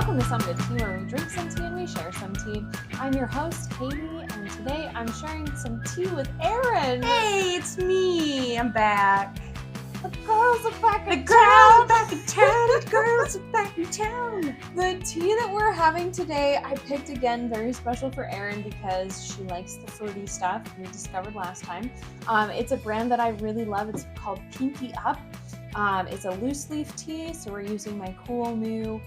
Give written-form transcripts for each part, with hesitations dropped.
Welcome to Some Good Tea, where we drink some tea and we share some tea. I'm your host, Katie, and today I'm sharing some tea with Erin. Hey, it's me. I'm back. The girls are back in town. Girls are back in town. The girls are back in town. The tea that we're having today, I picked again very special for Erin because she likes the fruity stuff we discovered last time. It's a brand that I really love. It's called Pinky Up. It's a loose leaf tea, so we're using my cool new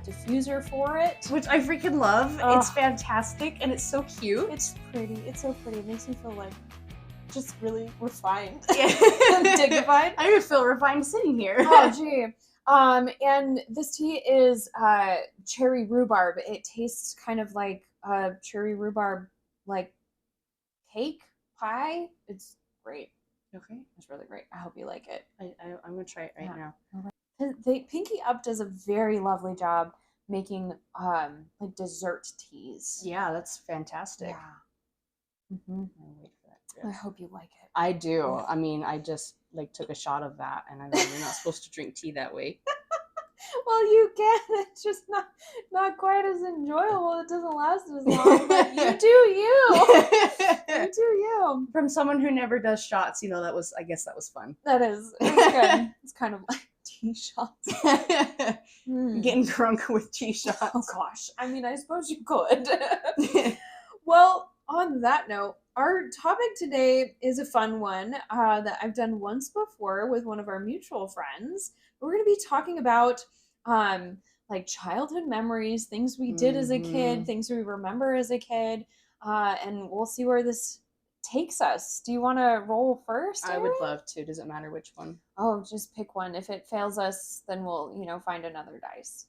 diffuser for it. Which I freaking love. Oh. It's fantastic and it's so cute. It's pretty. It's so pretty. It makes me feel like just really refined Yeah. and dignified. I even feel refined sitting here. Oh, gee. And this tea is cherry rhubarb. It tastes kind of like cherry rhubarb, like cake pie. It's great. Okay. It's really great. I hope you like it. I'm going to try it right now. Pinky Up does a very lovely job making like dessert teas. Yeah, that's fantastic. Yeah. Mm-hmm. I'll wait for that. I hope you like it. I do. I mean, I just took a shot of that, and I know you're not supposed to drink tea that way. Well, you can. It's just not quite as enjoyable. It doesn't last as long. But you do you. You do you. From someone who never does shots, I guess that was fun. That is. It's good. It's kind of like tea shots. Getting drunk with tea shots. Oh gosh. I mean, I suppose you could. Well, on that note, our topic today is a fun one that I've done once before with one of our mutual friends. We're going to be talking about like childhood memories, things we did as a kid, things we remember as a kid, and we'll see where this takes us. Do you want to roll first, Erin? I would love to. Does it matter which one? Oh, just pick one. If it fails us, then we'll, find another dice.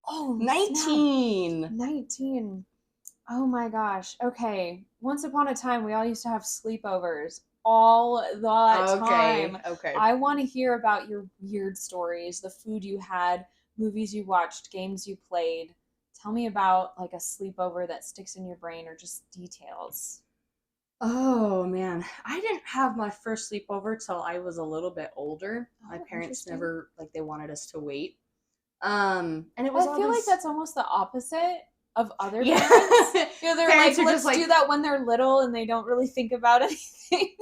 Oh, 19. snap. 19. Oh my gosh. Okay. Once upon a time, we all used to have sleepovers all the time. Okay. I want to hear about your weird stories, the food you had, movies you watched, games you played. Tell me about like a sleepover that sticks in your brain or just details. Oh man, I didn't have my first sleepover till I was a little bit older. My parents never they wanted us to wait. And it was. I feel like that's almost the opposite of other Yeah. parents. They're Parents like, are let's just do that when they're little and they don't really think about anything.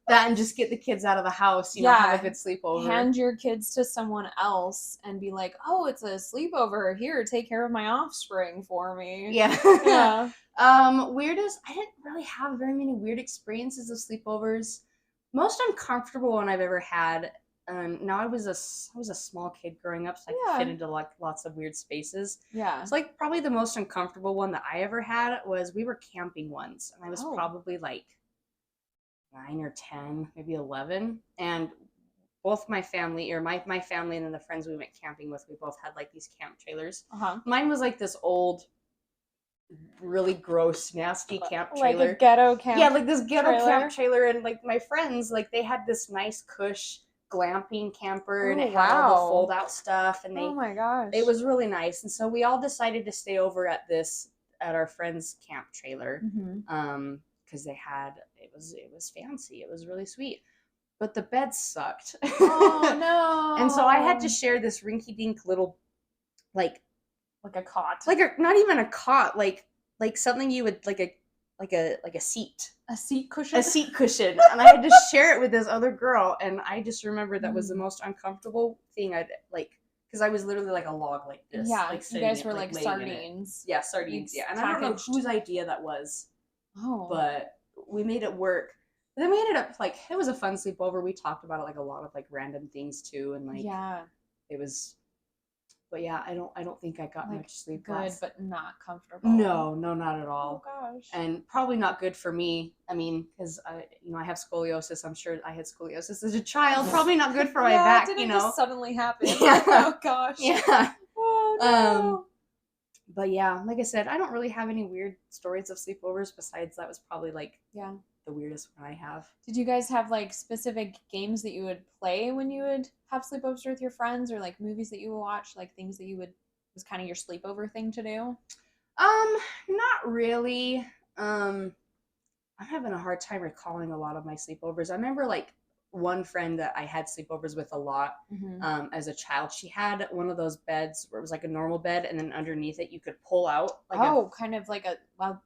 That and just get the kids out of the house, have a good sleepover. Hand your kids to someone else and be like, oh, it's a sleepover. Here, take care of my offspring for me. Yeah. Yeah. Weirdest, I didn't really have very many weird experiences of sleepovers. Most uncomfortable one I've ever had. Now I was a small kid growing up, so I could fit into lots of weird spaces. Yeah. It's probably the most uncomfortable one that I ever had was we were camping once, and I was probably 9 or 10, maybe 11, and both my family or my family and then the friends we went camping with, we both had these camp trailers. Mine was this old, really gross, nasty camp trailer, like a ghetto camp. Yeah, this ghetto camp trailer, and my friends they had this nice cush glamping camper, and it had all the fold out stuff, and oh my gosh, it was really nice. And so we all decided to stay over at our friend's camp trailer, because they had it was fancy, it was really sweet, but the bed sucked. Oh no. And so I had to share this rinky-dink little like a cot, not even a cot, like something you would like a seat. A seat cushion? A seat cushion. And I had to share it with this other girl. And I just remember that was the most uncomfortable thing I'd because I was literally like a log like this. Yeah, you guys were like sardines. Yeah, sardines. Yeah. And I don't know whose idea that was. Oh. But we made it work. But then we ended up it was a fun sleepover. We talked about it a lot of random things too. And it was. But yeah, I don't think I got much sleep. Good, but not comfortable. No, not at all. Oh gosh. And probably not good for me. I mean, because I have scoliosis. I'm sure I had scoliosis as a child. Probably not good for my back. Didn't just suddenly happen. Yeah. Oh gosh. Yeah. Oh no. But yeah, like I said, I don't really have any weird stories of sleepovers. Besides, that was probably the weirdest one I have. Did you guys have specific games that you would play when you would have sleepovers with your friends, or movies that you would watch, things that was kind of your sleepover thing to do? Not really. I'm having a hard time recalling a lot of my sleepovers. I remember one friend that I had sleepovers with a lot as a child, she had one of those beds where it was like a normal bed, and then underneath it you could pull out. Like kind of like a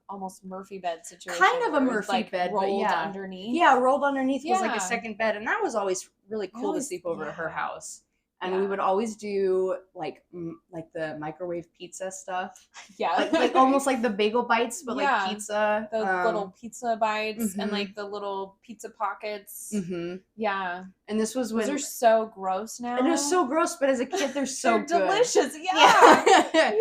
almost Murphy bed situation. Kind of a Murphy bed, rolled but underneath. Yeah, rolled underneath was like a second bed, and that was always really cool to sleep over at her Yeah. house. And we would always do like the microwave pizza stuff. Yeah. Like almost like the bagel bites, but like pizza. The little pizza bites and like the little pizza pockets. Yeah. And this was when they're so gross now. And they're so gross, but as a kid they're so they're good. delicious. Yeah. Yeah.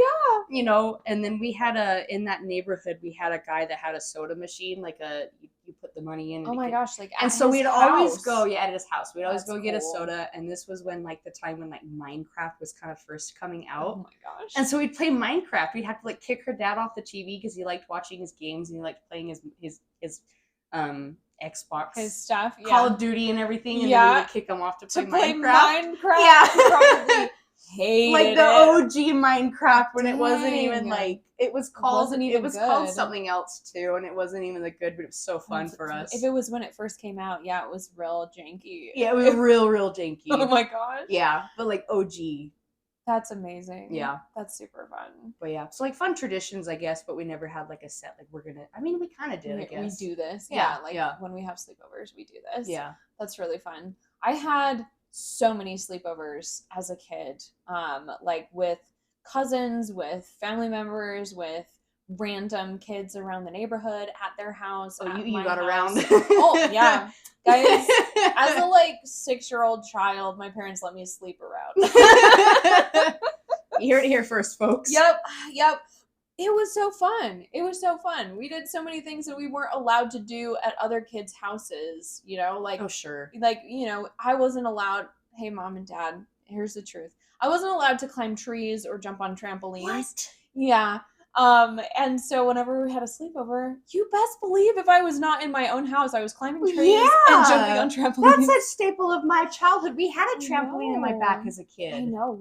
You know, and then we had in that neighborhood we had a guy that had a soda machine, like you put the money in. Oh my gosh, like and so we'd always go at his house. We'd always That's go get a cool. soda, and this was when like the time when like Minecraft was kind of first coming out. Oh my gosh. And so we'd play Minecraft. We'd have to like kick her dad off the TV because he liked watching his games and he liked playing his Xbox, his stuff, Call of Duty and everything, and then we would kick him off to play Minecraft. Yeah. Probably hated like the OG Minecraft when it wasn't Dang. even like it was called good. called something else too, and it wasn't even that good, but it was so fun for us. If it was when it first came out, yeah, it was real janky. Yeah, it was real janky. Oh my gosh. Yeah, but like OG. That's amazing. Yeah. That's super fun. But yeah, so like fun traditions, I guess, but we never had like a set, like we're gonna, I mean, we kind of did, I guess. We do this. Yeah, when we have sleepovers, we do this. Yeah. That's really fun. I had so many sleepovers as a kid, like with cousins, with family members, with random kids around the neighborhood at their house. Oh, you got around. Oh, yeah. Guys, as a like 6-year-old child, my parents let me sleep around. You heard it here first, folks. Yep. It was so fun. We did so many things that we weren't allowed to do at other kids' houses, you know, like, oh, sure. Like, you know, I wasn't allowed, hey, mom and dad, here's the truth. I wasn't allowed to climb trees or jump on trampolines. What? Yeah. And so whenever we had a sleepover, you best believe if I was not in my own house, I was climbing trees and jumping on trampolines. That's a staple of my childhood. We had a trampoline in my back as a kid. I know.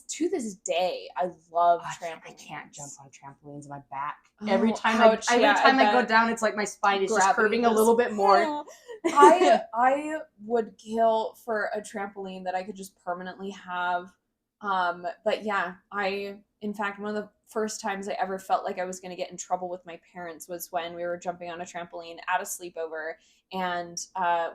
To this day, I love trampolines. I can't jump on trampolines in my back. Oh, Every time ouch, I go down, it's like my spine is just curving a little bit more. I would kill for a trampoline that I could just permanently have. But yeah, in fact, one of the first times I ever felt like I was going to get in trouble with my parents was when we were jumping on a trampoline at a sleepover, and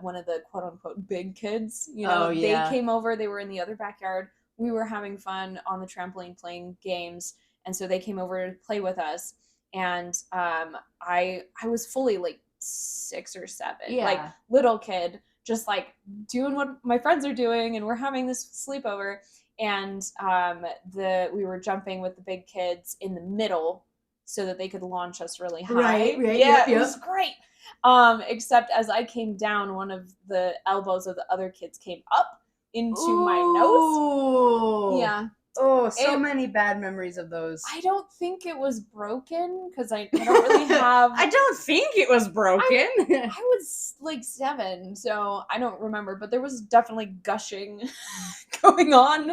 one of the quote unquote big kids, you know, they came over, they were in the other backyard. We were having fun on the trampoline playing games, and so they came over to play with us, and I was fully like 6 or 7, like little kid, just like doing what my friends are doing, and we're having this sleepover. And we were jumping with the big kids in the middle so that they could launch us really high. Right. Yeah, it was great. Except as I came down, one of the elbows of the other kids came up into my nose. Yeah. Oh, many bad memories of those. I don't think it was broken because I don't really have. I don't think it was broken. I was like 7, so I don't remember, but there was definitely gushing going on.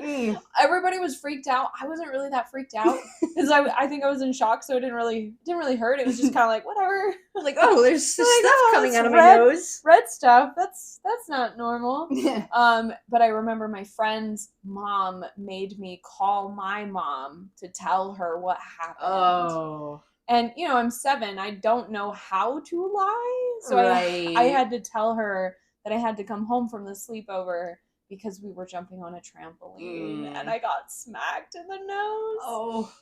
Everybody was freaked out. I wasn't really that freaked out because I think I was in shock, so it didn't really hurt. It was just kind of like whatever. Like, oh, there's stuff coming out of my nose. Red stuff. That's not normal. But I remember my friend's mom made me call my mom to tell her what happened. Oh. And, you know, I'm 7. I don't know how to lie. So I had to tell her that I had to come home from the sleepover because we were jumping on a trampoline and I got smacked in the nose. Oh.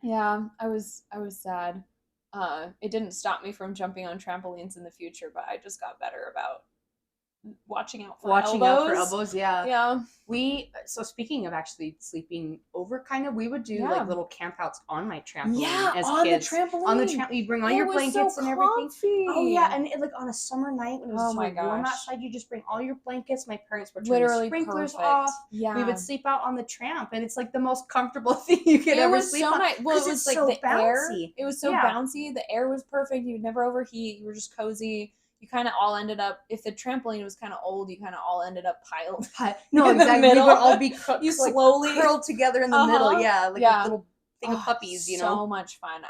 Yeah, I was sad. It didn't stop me from jumping on trampolines in the future, but I just got better about watching out for elbows. Yeah. So speaking of actually sleeping over, kind of, we would do like little campouts on my trampoline as kids. On the trampoline, you bring all your blankets and everything. Oh yeah, and like on a summer night when it was warm outside, you just bring all your blankets. My parents would turn the sprinklers off. Yeah, we would sleep out on the tramp, and it's like the most comfortable thing you could ever sleep on. Nice. Well, it was like the air. It was so bouncy. The air was perfect. You would never overheat. You were just cozy. You kind of all ended up, if the trampoline was kind of old, you kind of all ended up piled in the middle. We would all be slowly curled together in the middle. Yeah, like a little thing of puppies, you know. So much fun.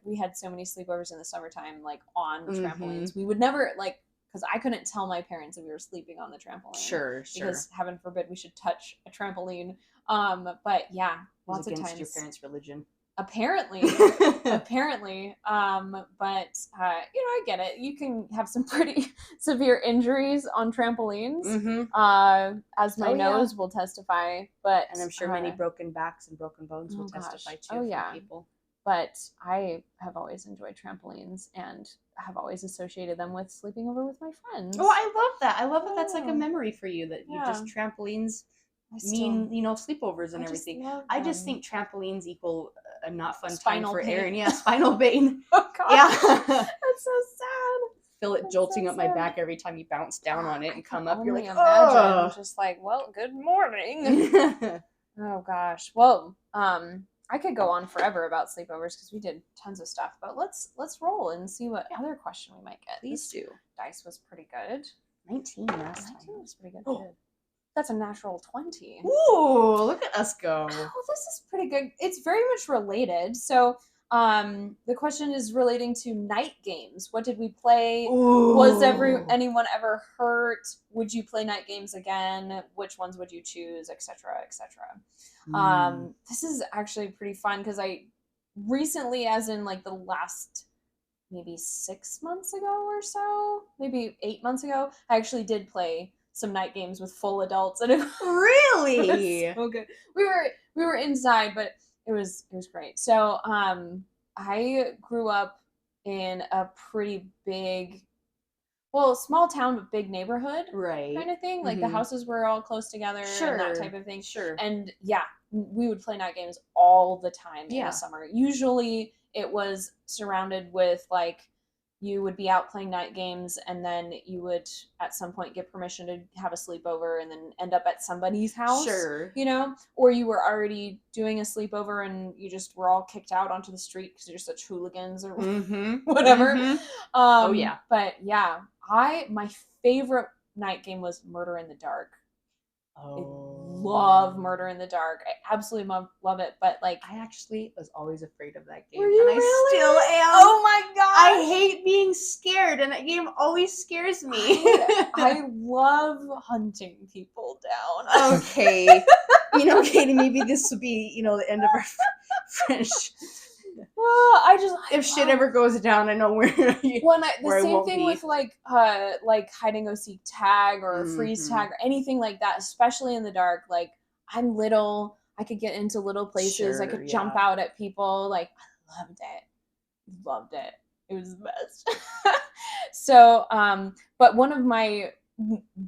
We had so many sleepovers in the summertime, like on trampolines. We would never, like, because I couldn't tell my parents if we were sleeping on the trampoline. Sure. Because heaven forbid we should touch a trampoline. But yeah, lots of times. Your parents' religion. Apparently. But I get it. You can have some pretty severe injuries on trampolines, as my nose will testify. But and I'm sure many broken backs and broken bones will testify too. People. But I have always enjoyed trampolines and have always associated them with sleeping over with my friends. Oh, I love that. I love that. That's like a memory for you, that you just trampolines mean, sleepovers and everything. I just think trampolines equal a not fun time for Erin. Yeah, spinal pain. Oh God. Yeah. That's so sad. Feel it jolting up my back every time you bounce down on it and come up. You're like, imagine. Just like, well, good morning. Oh gosh. Well, I could go on forever about sleepovers because we did tons of stuff, but let's roll and see what other question we might get. Please do. Dice was pretty good. 19 last time. 19 was pretty good. Oh. That's a natural 20. Ooh, look at us go. Oh, this is pretty good. It's very much related. So, the question is relating to night games. What did we play? Ooh. Was anyone ever hurt? Would you play night games again? Which ones would you choose, etc., etc. This is actually pretty fun because I recently, as in like the last maybe 6 months ago or so, maybe 8 months ago, I actually did play some night games with full adults, and it really was so good. We were inside, but it was great. So I grew up in a pretty big, small town but big neighborhood, right? Kind of thing. Like the houses were all close together, and that type of thing. Sure. And yeah, we would play night games all the time in the summer. Usually it was surrounded with like, you would be out playing night games, and then you would at some point get permission to have a sleepover and then end up at somebody's house. Sure. Or you were already doing a sleepover and you just were all kicked out onto the street because you're such hooligans or whatever. Oh, yeah. But yeah, my favorite night game was Murder in the Dark. Oh. I love Murder in the Dark. I absolutely love it. But like, I actually was always afraid of that game. Were you and really? I still am. Oh my god! I hate being scared, and that game always scares me. I love hunting people down. Okay. Katie, maybe this will be, the end of our friendship. Well, if shit ever goes down, I know where the same thing with like hide and go seek tag or freeze tag or anything like that, especially in the dark. Like, I'm little, I could get into little places, I could jump out at people. Like, I loved it. It was the best. So, but one of my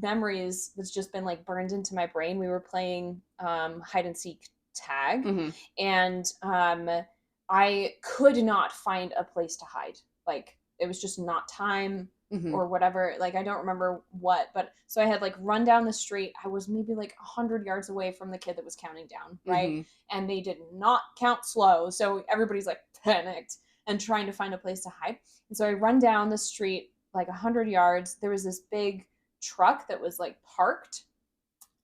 memories that's just been like burned into my brain, we were playing hide and seek tag, and I could not find a place to hide. Like, it was just not time or whatever. Like, I don't remember what, but so I had like run down the street. I was maybe like 100 yards away from the kid that was counting down, right? And they did not count slow. So everybody's like panicked and trying to find a place to hide. And so I run down the street like 100 yards. There was this big truck that was like parked,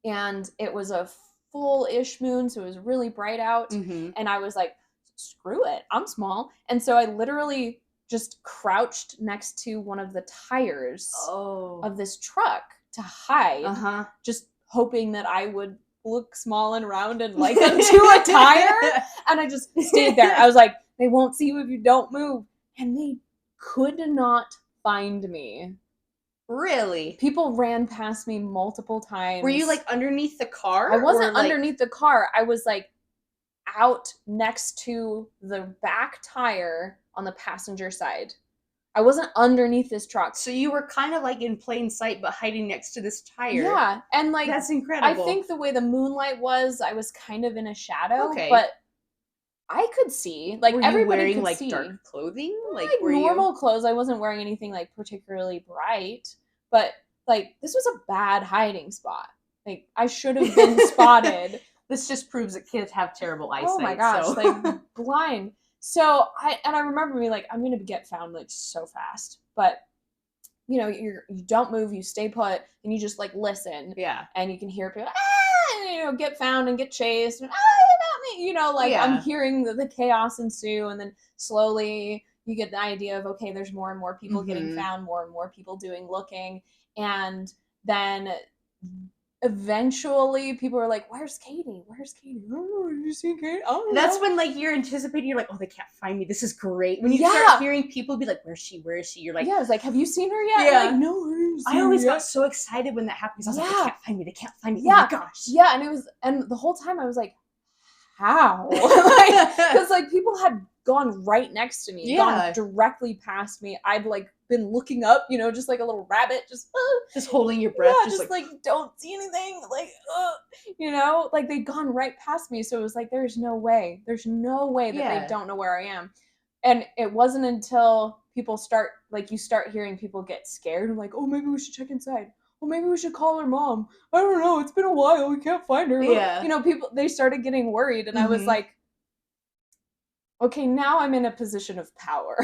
and it was a full-ish moon. So it was really bright out. And I was like, screw it, I'm small. And so I literally just crouched next to one of the tires of this truck to hide, just hoping that I would look small and round and like onto a tire. And I just stayed there. I was like, they won't see you if you don't move. And they could not find me. Really? People ran past me multiple times. Were you like underneath the car? I wasn't underneath the car. I was like out next to the back tire on the passenger side. I wasn't underneath this truck. So you were kind of like in plain sight, but hiding next to this tire. Yeah. And like, that's incredible. I think the way the moonlight was, I was kind of in a shadow, but I could see. Like, were everybody wearing could like see. Dark clothing? Like were normal clothes. I wasn't wearing anything like particularly bright, but like, this was a bad hiding spot. Like, I should have been spotted. This just proves that kids have terrible eyesight. Oh my gosh, like blind. So I remember being like, I'm going to get found like so fast. But you don't move, you stay put, and you just like listen. Yeah. And you can hear people, and, get found and get chased. And, not me. I'm hearing the chaos ensue, and then slowly you get the idea of, okay, there's more and more people getting found, more and more people doing looking. And then eventually people are like, where's Katie? Where's Katie? Oh, did you see Katie? Oh, that's when like you're anticipating, you're like, oh, they can't find me, this is great. When you start hearing people be like, where's she, you're like, it's like, have you seen her yet? Like, no, I always got so excited when that happened, because I was like, they can't find me, oh my gosh. And the whole time I was like, how? Because like people had gone right next to me, gone directly past me. I'd like been looking up, just like a little rabbit, just holding your breath, just like don't see anything, like like they'd gone right past me. So it was like, there's no way that they don't know where I am. And it wasn't until people you start hearing people get scared and like, oh, maybe we should check inside. Well, maybe we should call her mom. I don't know. It's been a while. We can't find her. People, they started geting worried. And I was like, okay, now I'm in a position of power.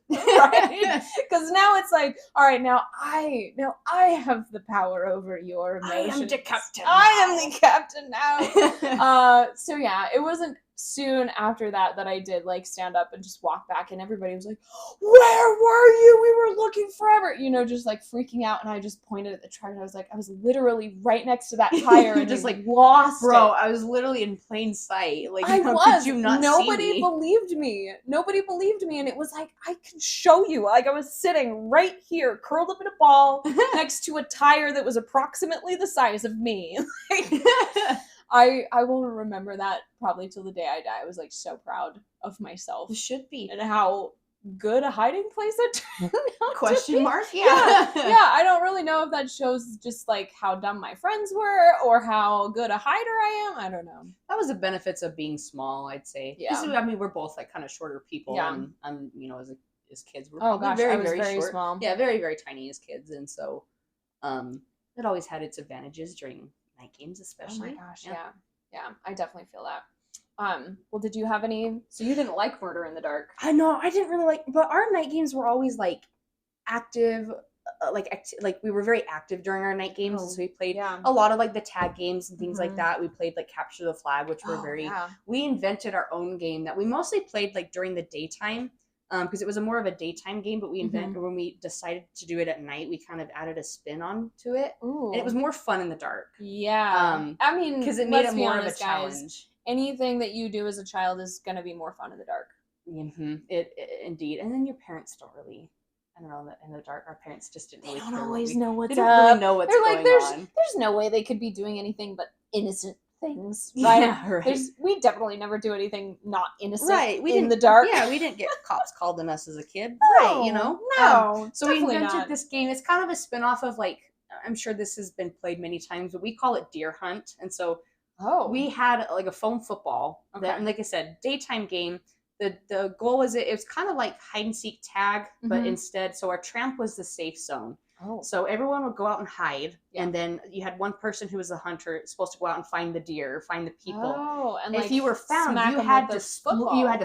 Right? Because now it's like, all right, now I have the power over your emotions. I am the captain. I am the captain now. So yeah, it wasn't soon after that I did like stand up and just walk back, and everybody was like, where were you? We were looking forever, just like freaking out. And I just pointed at the truck and I was like, I was literally right next to that tire and just like lost bro it. I was literally in plain sight. Like, I was. Did you not Nobody see me? believed me. And it was like, I can show you. Like, I was sitting right here, curled up in a ball next to a tire that was approximately the size of me. I will remember that probably till the day I die. I was like so proud of myself. You should be. And how good a hiding place it turned out. Question mark? Yeah. I don't really know if that shows just like how dumb my friends were or how good a hider I am. I don't know. That was the benefits of being small, I'd say. Yeah. I mean, we're both like kind of shorter people. Yeah. And as kids, we're very short. Small. Yeah, very, very tiny as kids. And so it always had its advantages during night games, especially. Oh my gosh, yeah, I definitely feel that. Well, did you have any? So you didn't like Murder in the Dark? I know, I didn't really like, but our night games were always like active, like we were very active during our night games. So we played a lot of like the tag games and things like that. We played like Capture the Flag, which were we invented our own game that we mostly played like during the daytime. Because it was more of a daytime game, but when we decided to do it at night, we kind of added a spin on to it. Ooh. And it was more fun in the dark. Yeah. I mean, because it made it more honest, of a challenge. Guys, anything that you do as a child is going to be more fun in the dark. Mm-hmm. It indeed. And then your parents don't really, I don't know, in the dark, our parents just didn't really They don't always know what's up. They don't really know what's going on. There's no way they could be doing anything but innocent things, right? Yeah, right. We definitely never do anything not innocent in the dark. Yeah, we didn't get cops called on us as a kid. No, right, No. So we invented this game. It's kind of a spin-off of like, I'm sure this has been played many times, but we call it Deer Hunt. And so we had like a foam football. And like I said, daytime game. The goal was it was kind of like hide and seek tag, but instead, so our tramp was the safe zone. Oh. So everyone would go out and hide, and then you had one person who was the hunter supposed to go out and find the deer, find the people. Oh, and if you were found, you had to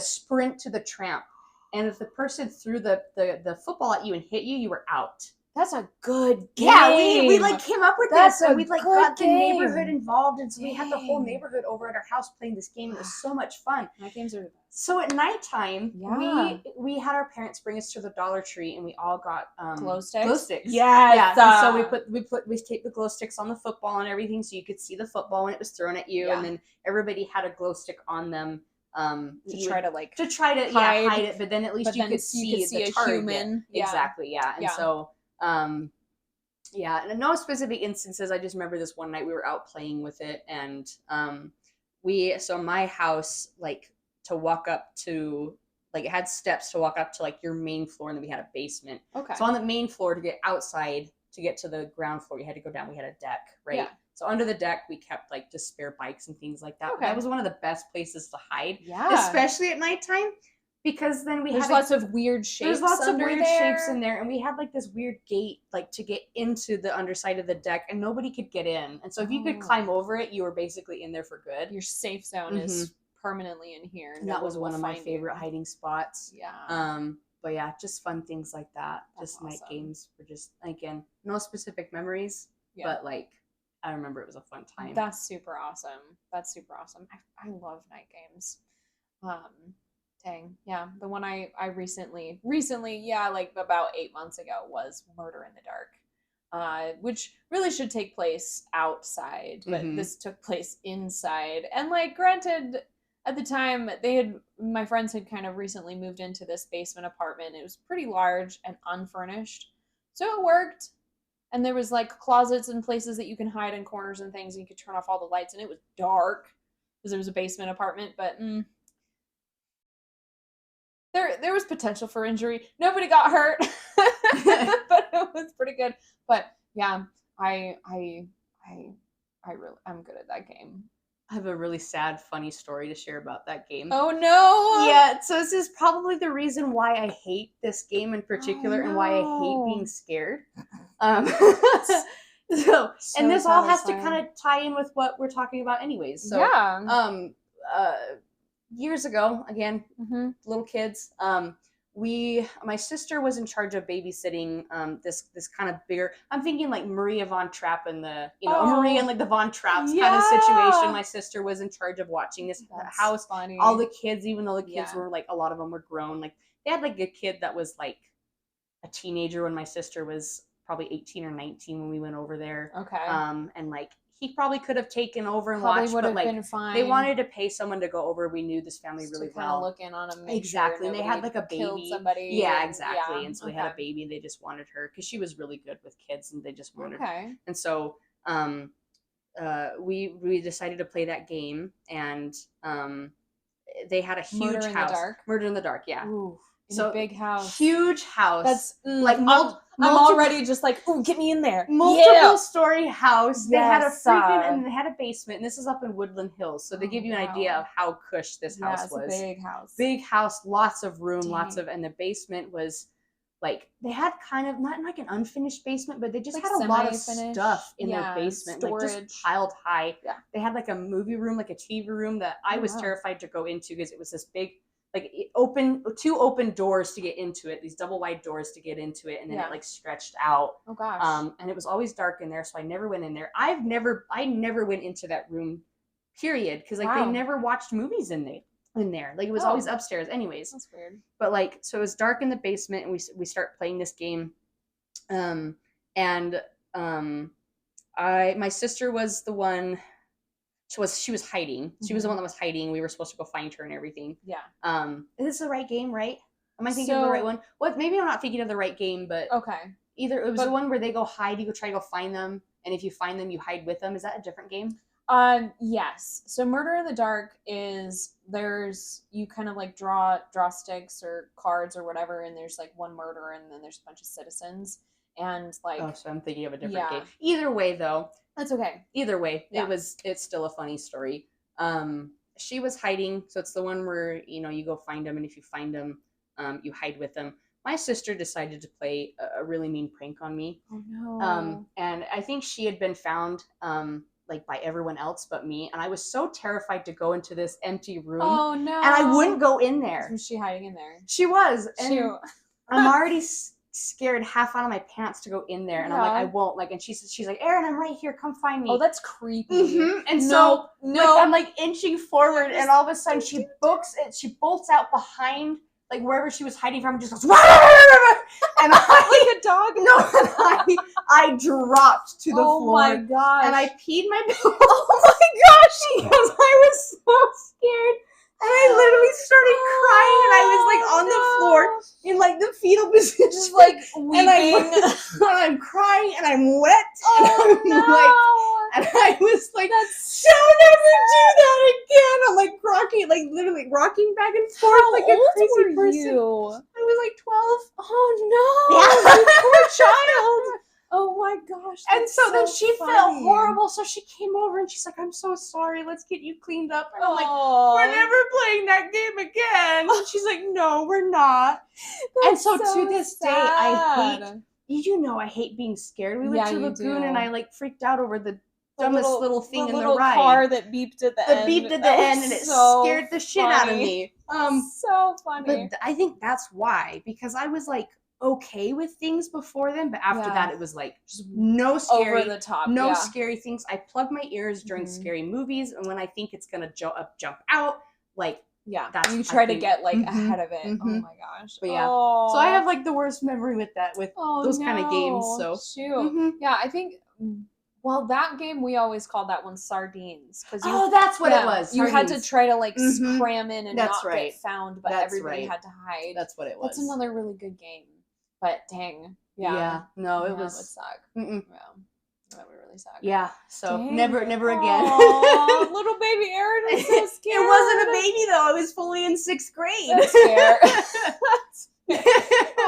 sprint to the tramp, and if the person threw the football at you and hit you, you were out. That's a good game. Yeah, we like came up with this, and we like got game. The neighborhood involved, and so we had the whole neighborhood over at our house playing this game. It was so much fun. My games are the best. So at nighttime, we had our parents bring us to the Dollar Tree, and we all got glow sticks. Glow sticks. Yes. Yeah. So we taped the glow sticks on the football and everything, so you could see the football when it was thrown at you, and then everybody had a glow stick on them. To try to hide it, but then at least you could see the target. Human. Yeah. Exactly. Yeah. And so and in no specific instances, I just remember this one night we were out playing with it, and so my house, like, to walk up to, like, it had steps to walk up to like your main floor, and then we had a basement. Okay. So on the main floor, to get outside, to get to the ground floor, you had to go down. We had a deck, right? Yeah. So under the deck, we kept like just spare bikes and things like that. Okay. That was one of the best places to hide, especially at nighttime, because then there's lots of weird shapes. There's lots of weird shapes in there, and we had like this weird gate, like, to get into the underside of the deck, and nobody could get in. And so if you could climb over it, you were basically in there for good. Your safe zone is permanently in here. And that was one of my favorite hiding spots. Yeah. But yeah, just fun things like that. That's just night games were just, again, no specific memories, but like, I remember it was a fun time. That's super awesome. I love night games. Dang. Yeah. The one I recently, yeah, like about 8 months ago was Murder in the Dark. Which really should take place outside, but this took place inside. And like, granted, at the time my friends had kind of recently moved into this basement apartment. It was pretty large and unfurnished, so it worked. And there was like closets and places that you can hide in corners and things, and you could turn off all the lights, and it was dark because it was a basement apartment. But there was potential for injury. Nobody got hurt, but it was pretty good. But yeah, I'm good at that game. I have a really sad, funny story to share about that game. Oh no! Yeah, so this is probably the reason why I hate this game in particular, and why I hate being scared. So and this all has to kind of tie in with what we're talking about anyways. So yeah. Years ago, again, little kids, my sister was in charge of babysitting this kind of bigger, I'm thinking like Maria Von Trapp and the, Maria and like the Von Trapps kind of situation. My sister was in charge of watching this house. Funny. All the kids, even though the kids were like, a lot of them were grown, like they had like a kid that was like a teenager when my sister was probably 18 or 19 when we went over there. Okay. And like he probably could have taken over and watched, but like they wanted to pay someone to go over. We knew this family really well. Kind of look in on them. Exactly. And they had like a baby. Somebody. Yeah, exactly. And so they had a baby, and they just wanted her because she was really good with kids, and they just wanted her. And so we decided to play that game, and they had a huge house. Murder in the Dark. Yeah. Ooh. So big house, huge house. That's like I'm already just like, ooh, get me in there. Multiple story house. They had a freaking, and they had a basement. And this is up in Woodland Hills, so they give you an idea of how cush this house was. Big house, lots of room, and the basement was like they had kind of not like an unfinished basement, but they just had a lot of stuff in their basement, storage. Like just piled high. Yeah. They had like a movie room, like a TV room that I was terrified to go into because it was this big. Like two open doors to get into it, these double wide doors to get into it, and then it like stretched out. Oh gosh. And it was always dark in there, so I never went in there. I never went into that room, period, because like they never watched movies in there. Like it was always upstairs. Anyways. That's weird. But like, so it was dark in the basement, and we start playing this game, my sister was the one. She was hiding. She was the one that was hiding. We were supposed to go find her and everything. Yeah. Is this the right game, right? Am I thinking of the right one? What? Maybe I'm not thinking of the right game, but okay. Either it was the one where they go hide. You go try to go find them, and if you find them, you hide with them. Is that a different game? Yes. So Murder in the Dark is you kind of like draw sticks or cards or whatever, and there's like one murderer, and then there's a bunch of citizens, and like. Oh, so I'm thinking of a different game. Either way, though. That's okay. Either way, it's still a funny story. She was hiding, so it's the one where you go find them, and if you find them, you hide with them. My sister decided to play a really mean prank on me. Oh no. And I think she had been found like by everyone else but me, and I was so terrified to go into this empty room. Oh no. And I wouldn't go in there. Was she hiding in there? She was. And I'm already scared half out of my pants to go in there, and I'm like, I won't, like, and she's like, Erin, I'm right here, come find me. Oh, that's creepy. And so like, I'm like inching forward, and all of a sudden she bolts out behind like wherever she was hiding from, just goes and I like a dog. No, and I dropped to the floor. Oh my gosh. And I peed my pants. Oh my gosh, because I was so scared. And I literally started crying, and I was like on the floor in like the fetal position, just like weeping. And I'm crying, and I'm wet. Oh no! And I was like, "Don't ever do that again!" I'm like rocking, like literally rocking back and forth like a crazy person. I was like 12. Oh no! You poor child. Oh my gosh. And so then she felt horrible. So she came over and she's like, I'm so sorry. Let's get you cleaned up. And I'm like, we're never playing that game again. And she's like, no, we're not. And so to this day, I hate being scared. We went to Lagoon and I like freaked out over the dumbest little thing in the ride. The car that beeped at the end. It beeped at the end and it scared the shit out of me. So funny. But I think that's why, because I was like, okay with things before then, but after that it was like just no scary, over the top, scary things. I plug my ears during scary movies, and when I think it's gonna jump out, like Yeah, That's, you I try to think, get like ahead of it. Oh my gosh. But yeah, Oh. so I have like the worst memory with those kind of games. So shoot. Yeah, I think. Well, that game we always called that one sardines because that's what it was. You had to Sardines. try to like cram in and That's not right. get found, but That's everybody right. had to hide. That's what it was. That's another really good game. But dang, yeah, no, it would was suck. Mm-mm. Yeah, that would really suck. Yeah, so Dang. never again. Aww, little baby Erin was so scared. It wasn't a baby though. I was fully in 6th grade. That's fair. That's fair.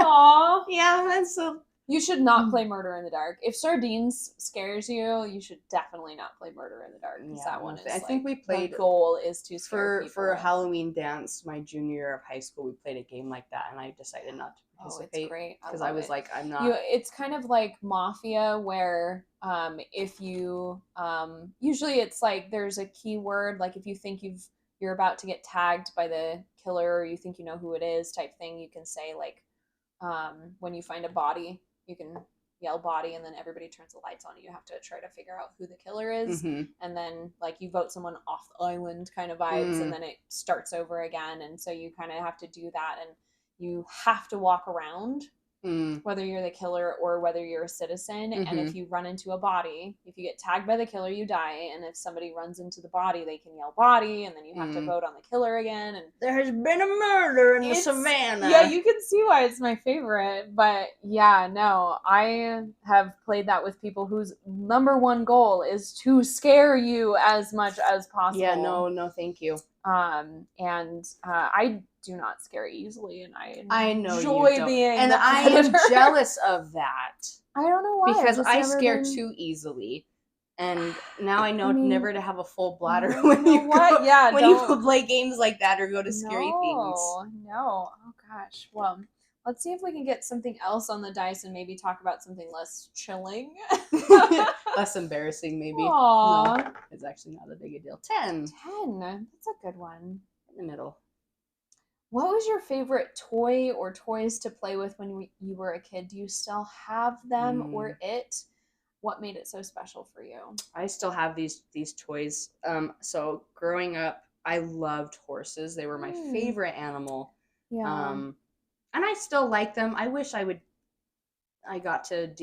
Aww. Yeah, and so you should not play Murder in the Dark. If Sardines scares you, you should definitely not play Murder in the Dark because that one is. I think we played. The goal is to scare people. For Halloween dance, my junior year of high school, we played a game like that, and I decided not to participate. Oh, it's great because I was like, I'm not. It's kind of like Mafia, where if you usually it's like there's a keyword, like if you think you're about to get tagged by the killer, or you think you know who it is, type thing. You can say like when you find a body. You can yell body, and then everybody turns the lights on. You have to try to figure out who the killer is. And then like you vote someone off the island kind of vibes, and then it starts over again. And so you kind of have to do that, and you have to walk around whether you're the killer or whether you're a citizen. And if you run into a body, if you get tagged by the killer, you die. And if somebody runs into the body, they can yell body, and then you have to vote on the killer again. And there has been a murder in the savannah. Yeah, you can see why it's my favorite. But yeah, no, I have played that with people whose number one goal is to scare you as much as possible. Yeah, no, thank you. And I do not scare easily, and I know enjoy you don't. being and I am jealous of that. I don't know why, because I scare too easily, and now I know never to have a full bladder when you play games like that or go to scary things. No, oh gosh. Well, let's see if we can get something else on the dice and maybe talk about something less chilling. Less embarrassing, maybe. Aww. No, it's actually not a big a deal. 10. That's a good one. In the middle. What was your favorite toy or toys to play with when you were a kid? Do you still have them or it? What made it so special for you? I still have these toys. So growing up, I loved horses. They were my favorite animal. Yeah. And I still like them. I wish I got to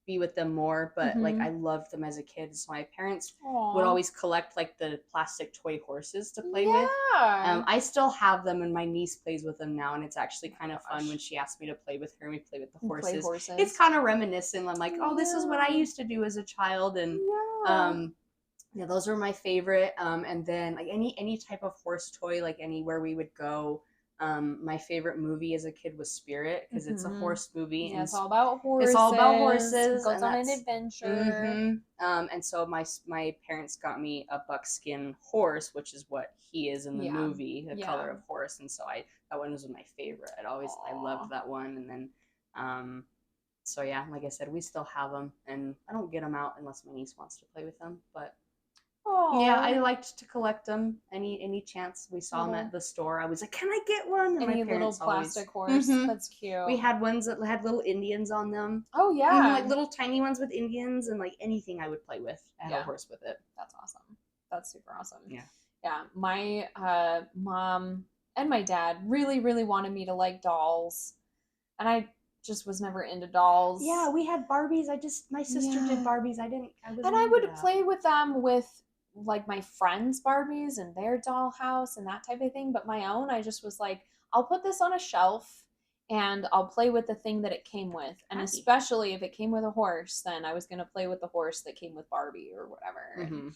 be with them more, but like I loved them as a kid. So my parents would always collect like the plastic toy horses to play with. I still have them, and my niece plays with them now, and it's actually kind of fun when she asks me to play with her and we play with the horses. It's kind of reminiscent. I'm like, oh, this is what I used to do as a child, and yeah, those were my favorite. And then like any type of horse toy, like anywhere we would go. My favorite movie as a kid was Spirit, because it's a horse movie. Yeah, it's all about horses. It's all about horses. It goes on an adventure. And so my parents got me a buckskin horse, which is what he is in the movie, the color of horse. And so that one was my favorite. I loved that one. And then, so yeah, like I said, we still have them, and I don't get them out unless my niece wants to play with them, but. Yeah, I liked to collect them. Any chance we saw them at the store, I was like, "Can I get one?" And any little plastic horse? That's cute. We had ones that had little Indians on them. Oh yeah, like little tiny ones with Indians, and like anything I would play with. I had a horse with it. That's awesome. That's super awesome. Yeah. My mom and my dad really, really wanted me to like dolls, and I just was never into dolls. Yeah, we had Barbies. My sister did Barbies. I would play with them with like my friends' Barbies and their dollhouse and that type of thing. But my own, I just was like, I'll put this on a shelf and I'll play with the thing that it came with. And especially if it came with a horse, then I was going to play with the horse that came with Barbie or whatever. And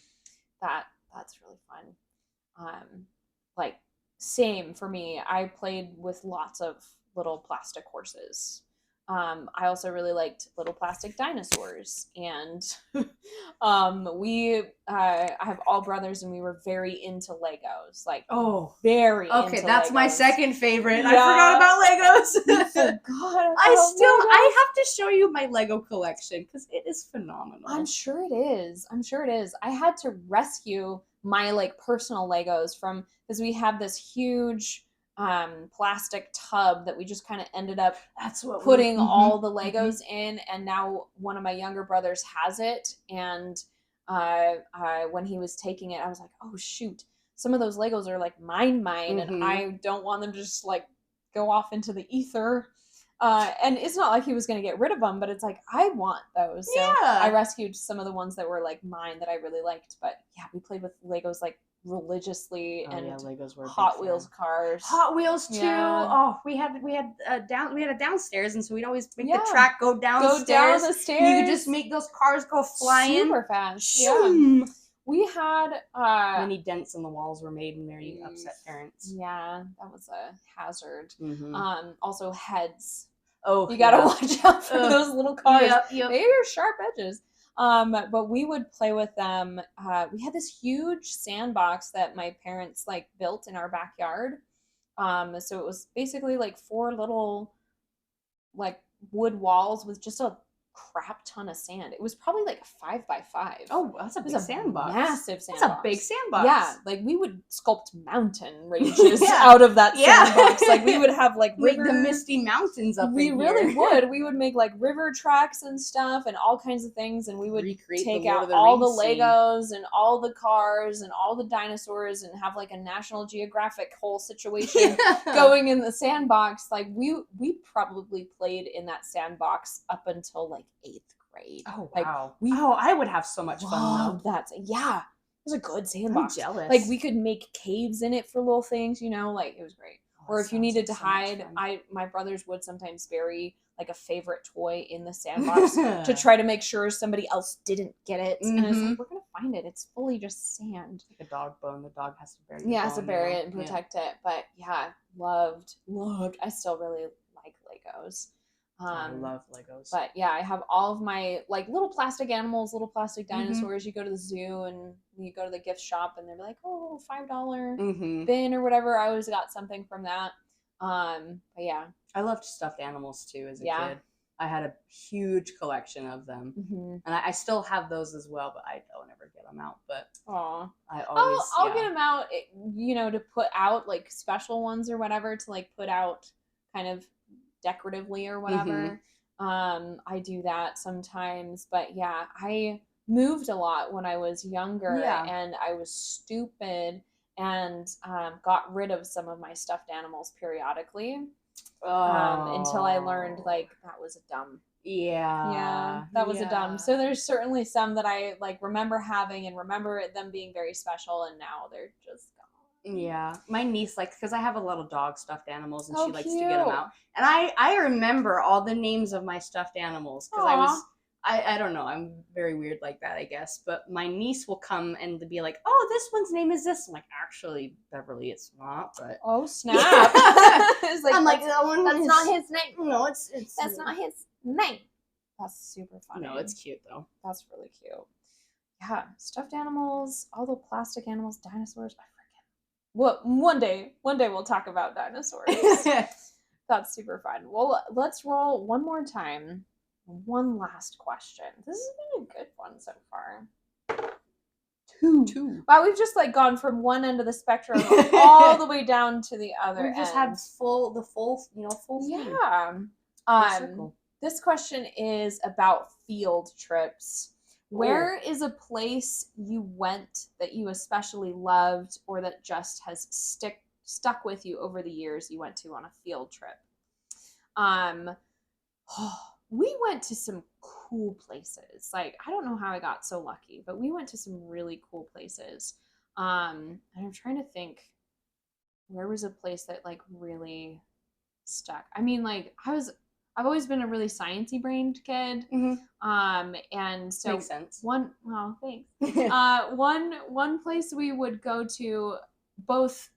that's really fun. Like same for me. I played with lots of little plastic horses. I also really liked little plastic dinosaurs, and I have all brothers, and we were very into Legos, like very. Okay, into that's Legos. my second favorite. Yeah. I forgot about Legos. I have to show you my Lego collection because it is phenomenal. I'm sure it is. I had to rescue my like personal Legos because we have this huge plastic tub that we just kind of ended up putting all the Legos in, and now one of my younger brothers has it, and when he was taking it, I was like, oh shoot, some of those Legos are like mine, and Mhm. I don't want them to just like go off into the ether. And it's not like he was going to get rid of them, but it's like, I want those. So I Yeah. rescued some of the ones that were like mine that I really liked. But yeah, we played with Legos like religiously, Oh, and yeah, Legos were a big Hot fan. Wheels cars. Hot Wheels too. Yeah. Oh, we had a downstairs, and so we'd always make Yeah. the track go downstairs. Go down the stairs. And you could just make those cars go flying super fast. Yeah. Shoom. We had Many dents in the walls were made, and there you upset parents. Yeah, that was a hazard. Mhm. Also heads. Oh, you gotta watch out for those little cars. Yep. They are sharp edges. But we would play with them. We had this huge sandbox that my parents like built in our backyard. So it was basically like 4 little like wood walls with just a crap ton of sand. It was probably like 5 by 5. Oh, that's a big sandbox. Massive sandbox. That's a big sandbox. Yeah, like we would sculpt mountain ranges out of that sandbox. Like we would have like make the misty mountains up. We really would. We would make like river tracks and stuff and all kinds of things, and we would take out all the Legos and all the cars and all the dinosaurs and have like a National Geographic whole situation going in the sandbox. Like we probably played in that sandbox up until like 8th grade. Oh wow! Like, I would have so much fun though. Yeah, it was a good sandbox. I'm jealous. Like we could make caves in it for little things, you know. Like it was great. Or if you needed to hide, my brothers would sometimes bury like a favorite toy in the sandbox to try to make sure somebody else didn't get it. And it's like, we're gonna find it. It's fully just sand. Like a dog bone. The dog has to bury it. Yeah, has to bury it and protect it. But yeah, loved. I still really like Legos. I love Legos. But yeah, I have all of my like little plastic animals, little plastic dinosaurs. You go to the zoo and you go to the gift shop and they're like, oh, $5 bin or whatever. I always got something from that. But yeah. I loved stuffed animals too as a kid. I had a huge collection of them. And I still have those as well, but I don't ever get them out. But I'll get them out, you know, to put out like special ones or whatever, to like put out kind of decoratively or whatever. I do that sometimes, but yeah, I moved a lot when I was younger and I was stupid and got rid of some of my stuffed animals periodically until I learned like that was a dumb that was a dumb. So there's certainly some that I like remember having and remember them being very special, and now they're just yeah, my niece likes, because I have a lot of dog stuffed animals, and she likes to get them out. And I remember all the names of my stuffed animals because I don't know, I'm very weird like that, I guess. But my niece will come and be like, "Oh, this one's name is this." I'm like, "Actually, Beverly, it's not." But oh snap! It's like, I'm like, that one. That's not his name. No, it's that's not his name. That's super funny. No, it's cute though. That's really cute. Yeah, stuffed animals, all the plastic animals, dinosaurs. Well, one day we'll talk about dinosaurs. That's super fun. Well, let's roll one more time. One last question. This has been a good one so far. Two. Wow, we've just like gone from one end of the spectrum all the way down to the other. We just had full thing. Yeah. This question is about field trips. Where is a place you went that you especially loved, or that just has stuck with you over the years you went to on a field trip? We went to some cool places. Like, I don't know how I got so lucky, but we went to some really cool places. And I'm trying to think, where was a place that like really stuck? I mean, like I've always been a really sciencey brained kid. And so makes sense. Thanks. One place we would go to both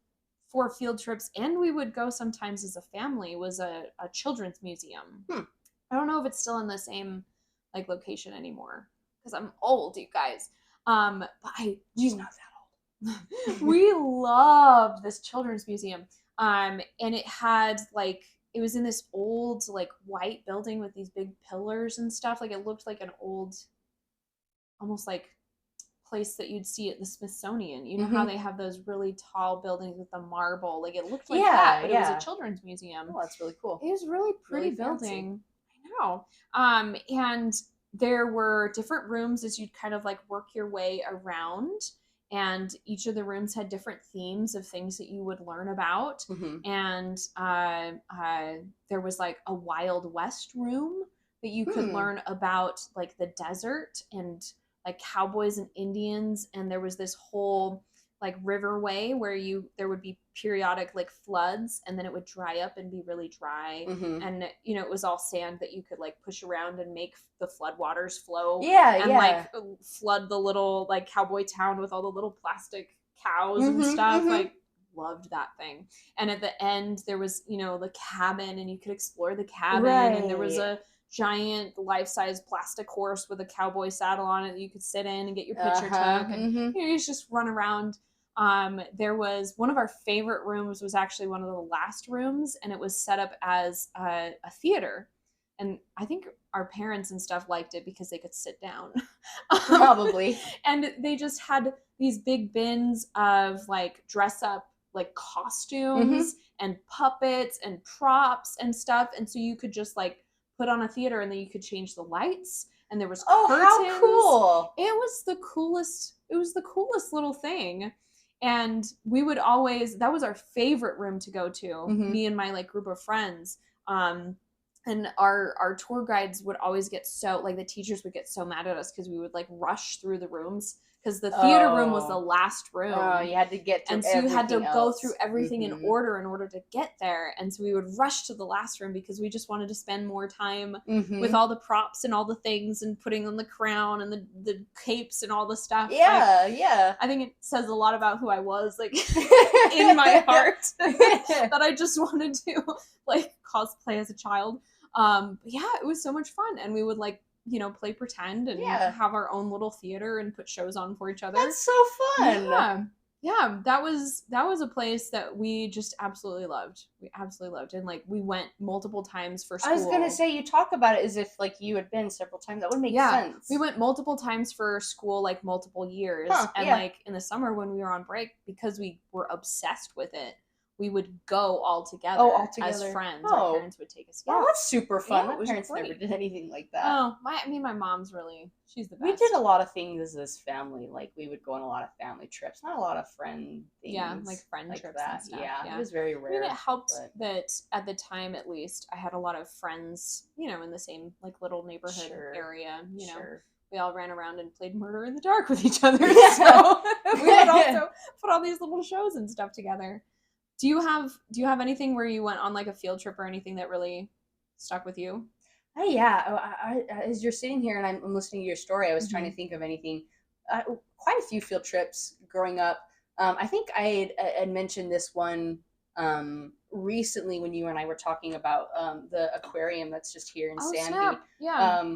for field trips and we would go sometimes as a family was a children's museum. I don't know if it's still in the same like location anymore because I'm old, you guys. But she's not that old. We loved this children's museum. And it had like, it was in this old like white building with these big pillars and stuff. Like it looked like an old, almost like place that you'd see at the Smithsonian. You know how they have those really tall buildings with the marble. Like it looked like that, but it was a children's museum. Oh, that's really cool. It was really pretty building. I know. And there were different rooms as you'd kind of like work your way around. and each of the rooms had different themes of things that you would learn about. And there was like a Wild West room that you could learn about like the desert and like cowboys and Indians. And there was this whole like riverway where there would be periodic like floods, and then it would dry up and be really dry. And it was all sand that you could like push around and make the floodwaters flow. And like flood the little like cowboy town with all the little plastic cows and stuff. Like, loved that thing. And at the end there was the cabin, and you could explore the cabin, and there was a giant life-size plastic horse with a cowboy saddle on it that you could sit in and get your picture took, and you just run around. There was one of our favorite rooms was actually one of the last rooms, and it was set up as a theater. And I think our parents and stuff liked it because they could sit down. Probably. And they just had these big bins of like dress up like costumes and puppets and props and stuff. And so you could just like put on a theater, and then you could change the lights, and there was curtains. How cool. It was the coolest little thing. And we would always, that was our favorite room to go to, me and my like group of friends. And our tour guides would always get so, like the teachers would get so mad at us because we would like rush through the rooms, because the theater room was the last room. Oh, you had to get through everything. And so you had to else. go through everything in order to get there. And so we would rush to the last room because we just wanted to spend more time with all the props and all the things, and putting on the crown and the capes and all the stuff. Yeah. I think it says a lot about who I was, like in my heart, that I just wanted to like cosplay as a child. But yeah, it was so much fun. And we would like, play pretend and have our own little theater and put shows on for each other. That's so fun. Yeah, that was a place that we just absolutely loved. We absolutely loved. And like we went multiple times for school. I was gonna say, you talk about it as if like you had been several times. That would make sense. We went multiple times for school, like multiple years. And like in the summer when we were on break, because we were obsessed with it, we would go all together as friends. Our parents would take us. Oh, that's super fun. Yeah, my parents never did anything like that. Oh, my mom's she's the best. We did a lot of things as family. Like we would go on a lot of family trips, not a lot of friend things. Yeah, like friend trips that. And stuff. Yeah, it was very rare. I mean, it helped that at the time, at least, I had a lot of friends, in the same like little neighborhood area. We all ran around and played murder in the dark with each other. So we would also put all these little shows and stuff together. Do you have anything where you went on like a field trip or anything that really stuck with you? I as you're sitting here and I'm listening to your story, I was trying to think of anything. Quite a few field trips growing up. I think I had mentioned this one recently when you and I were talking about the aquarium that's just here in Sandy. Snap. Yeah.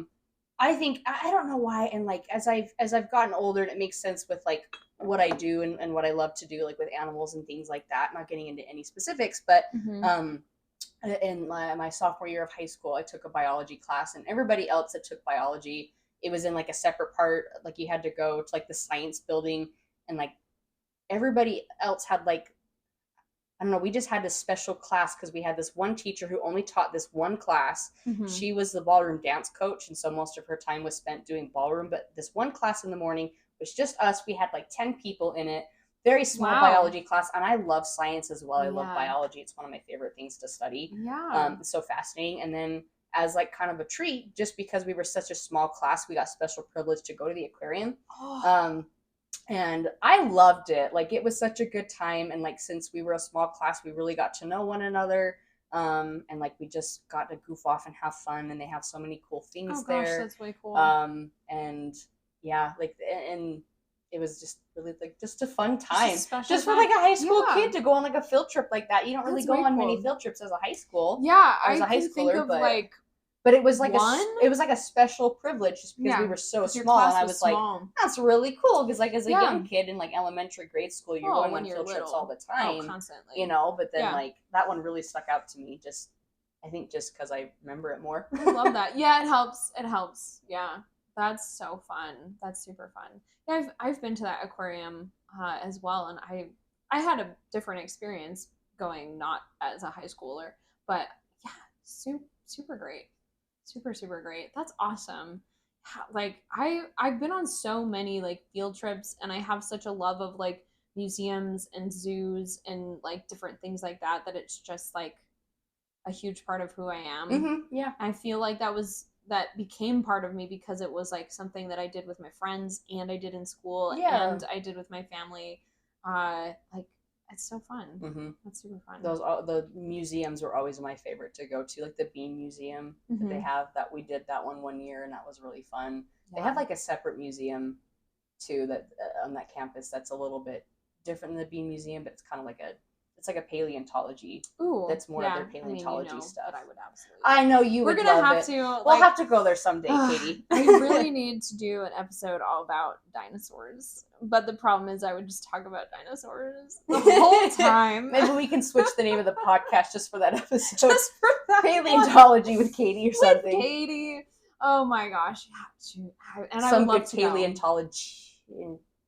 I think I don't know why, and like as I've gotten older, and it makes sense with like what I do and what I love to do, like with animals and things like that. Not getting into any specifics, but in my sophomore year of high school, I took a biology class, and everybody else that took biology, it was in like a separate part. Like you had to go to like the science building, and like everybody else had like, I don't know, we just had this special class because we had this one teacher who only taught this one class. She was the ballroom dance coach, and so most of her time was spent doing ballroom. But this one class in the morning was just us. We had like 10 people in it. Very small biology class, and I love science as well. I love biology. It's one of my favorite things to study. It's so fascinating. And then as like kind of a treat, just because we were such a small class, we got special privilege to go to the aquarium. And I loved it. Like, it was such a good time. And like, since we were a small class, we really got to know one another. And like, we just got to goof off and have fun. And they have so many cool things there. That's really cool. And yeah, like, and it was just really like just a fun time. Just for time. like a high school kid to go on like a field trip like that. You don't really go on many field trips as a high school. Yeah, as a high schooler, think of like. But it was like one? it was like a special privilege just because we were so small, and I was like, that's really cool because like as a young kid in like elementary grade school, you're going on field trips all the time, constantly, But then like that one really stuck out to me. I think just because I remember it more. I love that. Yeah, it helps. It helps. Yeah, that's so fun. That's super fun. Yeah, I've been to that aquarium as well, and I had a different experience going not as a high schooler, but yeah, super great. Super great. That's awesome. like I've been on so many like field trips, and I have such a love of like museums and zoos and like different things like that, that it's just like a huge part of who I am. Yeah. I feel like that became part of me because it was like something that I did with my friends, and I did in school, and I did with my family. Like, it's so fun. It's super fun. The museums were always my favorite to go to, like the Bean Museum that they have. That we did that one year, and that was really fun. They have like a separate museum too that on that campus that's a little bit different than the Bean Museum, but it's kind of like it's like a paleontology. Ooh, that's more of their paleontology stuff. I would absolutely. I know you would. We're gonna have to. We'll have to go there someday, Katie. I really need to do an episode all about dinosaurs, but the problem is I would just talk about dinosaurs the whole time. Maybe we can switch the name of the podcast just for that episode. Just for that paleontology with Katie or something. With Katie. Oh my gosh. And some I would love good to paleontology.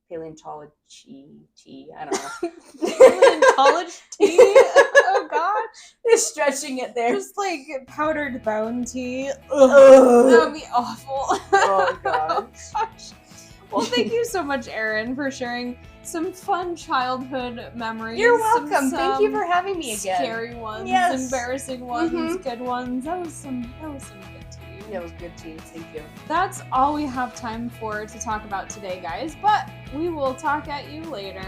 Paleontology tea. I don't know. Paleontology tea? Oh gosh. You're stretching it there. Just like powdered bone tea. Ugh. That would be awful. Oh gosh. Oh gosh. Well, thank you so much, Erin, for sharing some fun childhood memories. You're welcome. Thank you for having me again. Scary ones, embarrassing ones, good ones. That was some good tea. That was good tea. Thank you. That's all we have time for to talk about today, guys, but we will talk at you later.